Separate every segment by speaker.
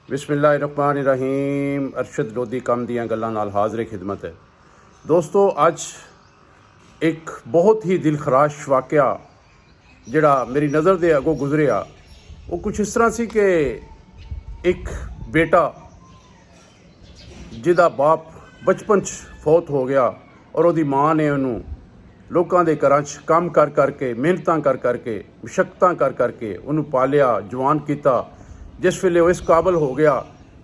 Speaker 1: बिस्मिल्लाहिर्रहमानिर्रहीम। अरशद लोधी कम दियां गल्लां नाल हाज़िर खिदमत है। दोस्तों, अज एक बहुत ही दिलखराश वाक़या जिहड़ा मेरी नज़र दे अगों गुजरिया, वो कुछ इस तरह सी कि एक बेटा जिहदा बाप बचपन च फौत हो गया और उहदी माँ ने उन्होंने लोगों के घर च काम कर करके, मेहनत कर करके, मशक्कतां कर करके उन्होंने पालिया, जवान किया। जिस वेले वो इस काबल हो गया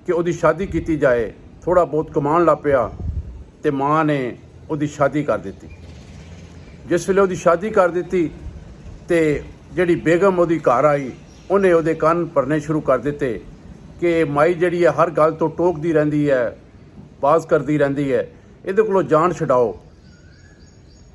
Speaker 1: कि उसकी शादी की जाए, थोड़ा बहुत कमान लग पिया, तो माँ ने उसकी शादी कर दी। जिस वेले उसकी शादी कर दी तो जी बेगम उसकी घर आई, उन्हें वो कान भरने शुरू कर दिते कि माई जी है हर गल तो टोकती रही है, बाज करती रही है, ये को जान छड़ाओ,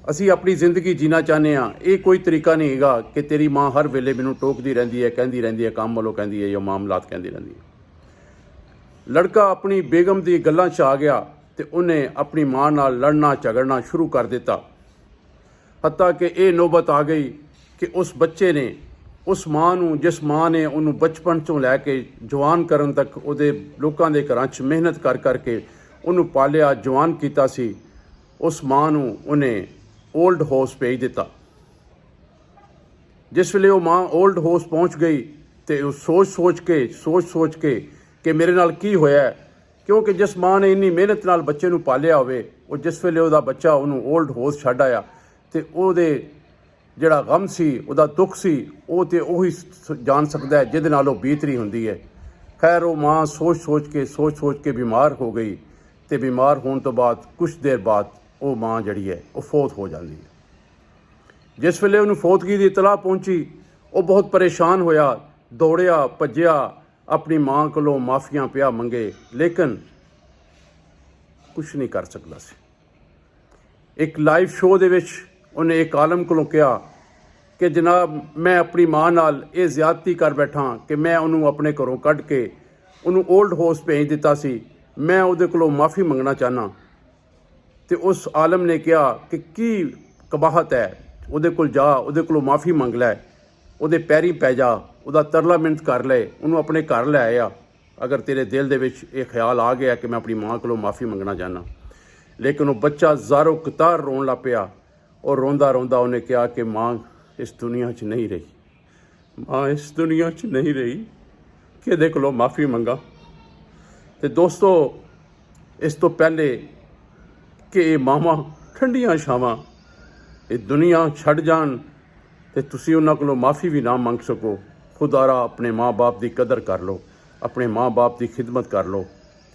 Speaker 1: असी अपनी जिंदगी जीना चाहते हाँ। ये कोई तरीका नहीं है कि तेरी माँ हर वेले मैनू टोकती रही है, कहती रही है, काम वालों कहती है, या मामलात कहती रही है। लड़का अपनी बेगम की गल्लां च आ गया तो उन्हें अपनी माँ नाल लड़ना झगड़ना शुरू कर दिता। हत्ता कि ये नौबत आ गई कि उस बच्चे ने उस माँ नू, जिस माँ ने उन्होंने बचपन चों लैके जवान करन तक उहदे लोकां दे घरां च मेहनत कर करके उन्होंने पालिया, जवान किया सी, उस माँ नू उन्हें ओल्ड हाउस भेज दिता। जिस वेले वो माँ ओल्ड हाउस पहुँच गई तो सोच सोच के कि मेरे नाल की होया है, क्योंकि जिस माँ ने इन्नी मेहनत नाल बच्चे नू पालिया होवे, वो जिस वेले उसदा बच्चा उन्होंने ओल्ड हाउस छड्ड आया तो ਉਹਦੇ ਜਿਹੜਾ गम सी, ਉਹਦਾ दुख सी, वो तो ਉਹੀ जान सकता है जिहदे नाल ਉਹ बीत रही हुंदी है। खैर वो माँ सोच के बीमार हो गई तो बीमार होने तो बाद कुछ देर बाद वो माँ जड़ी है वो फौत हो जाती है। जिस वेले उन्होंने फौतगी की इतला पहुँची, वो बहुत परेशान होया, दौड़िया भज्जिया, अपनी माँ को माफ़ियाँ पिया मंगे, लेकिन कुछ नहीं कर सकता सी। एक लाइव शो दे विच उन्हें एक आलम को कहा कि जनाब मैं अपनी माँ नाल ये ज़्यादती कर बैठा कि मैं उन्होंने अपने घरों कढ़ के उन्होंने ओल्ड हाउस भेज दिता सी, मैं उहदे कोलों माफ़ी मंगना चाहना। तो उस आलम ने कहा कि की कबाहत है, उहदे कोल जा, उहदे कोलों माफ़ी मंग लै, उहदे पैरीं पै जा, उहदा तरला मिन्नत कर ले, उन्होंने अपने घर लै आया अगर तेरे दिल दे विच ये ख्याल आ गया कि मैं अपनी माँ कोलों माफ़ी मंगना चाहना। लेकिन वो बच्चा ज़ारो कतार रोन लग पिया और रोंदा रोंदा उन्हें कहा कि माँ इस दुनिया च नहीं रही, माँ इस दुनिया च नहीं रही, कि दे कोलों माफ़ी मंगा। तो दोस्तों, इस तो पहले कि ये मावां ठंडियां छावां ये दुनिया छड़ जान तो तुसी उन्हां कोलों माफ़ी भी ना मंग सको, खुदारा अपने माँ बाप की कदर कर लो, अपने माँ बाप की खिदमत कर लो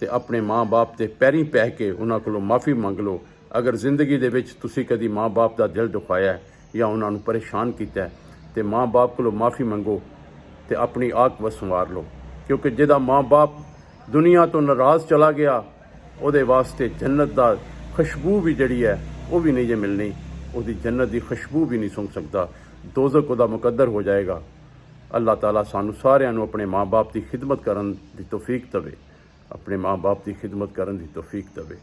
Speaker 1: तो अपने माँ बाप के पैरीं पै के उन्हां कोलों माफ़ी मंग लो। अगर जिंदगी दे विच तुसी कदी माँ बाप का दिल दुखाया है या उन्होंने परेशान किया तो माँ बाप कोलों माफ़ी मंगो तो अपनी आकबत संवार लो, क्योंकि जिहदा माँ बाप दुनिया तो नाराज़ चला गया उहदे वास्ते जन्नत का खुशबू भी जड़ी है वो भी नहीं जे मिलनी, उसकी जन्नत की खुशबू भी नहीं सूंघ सकता, दोज़ख उहदा मुकद्दर हो जाएगा। अल्लाह ताला सानू सारिਆਂ ਨੂੰ अपने माँ बाप की खिदमत करन दी तौफीक देवे, अपने माँ बाप की खिदमत करन दी तौफीक देवे।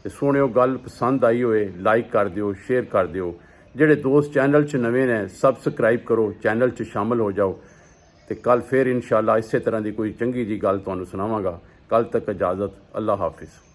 Speaker 1: तो सुनियो, गल पसंद आई होए लाइक कर दिओ, शेयर कर दिओ। ਜਿਹੜੇ दोस्त चैनल च नवे ने सबसक्राइब करो, चैनल च शामिल हो जाओ। तो कल फिर इंशाअल्लाह इस तरह की कोई चंगी जी गल तुहानू सुनावांगा। कल तक इजाज़त, अल्लाह हाफिज़।